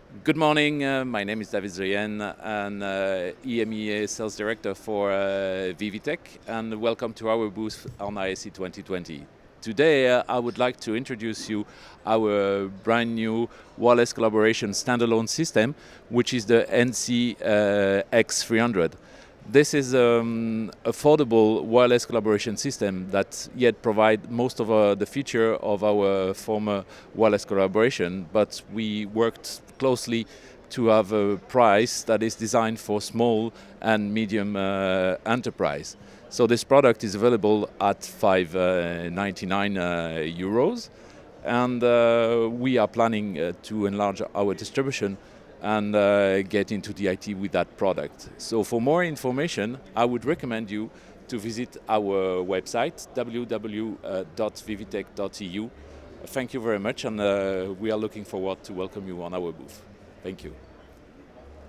Good morning, my name is David Zoyen and EMEA Sales Director for Vivitek, and welcome to our booth on ISE 2020. Today I would like to introduce you our brand new wireless collaboration standalone system, which is the NC X300. This is affordable wireless collaboration system that yet provide most of the feature of our former wireless collaboration, but we worked closely to have a price that is designed for small and medium enterprise. So this product is available at 599 euros, and we are planning to enlarge our distribution and get into the IT with that product. So for more information, I would recommend you to visit our website, www.vivitek.eu. Thank you very much, and we are looking forward to welcome you on our booth. Thank you.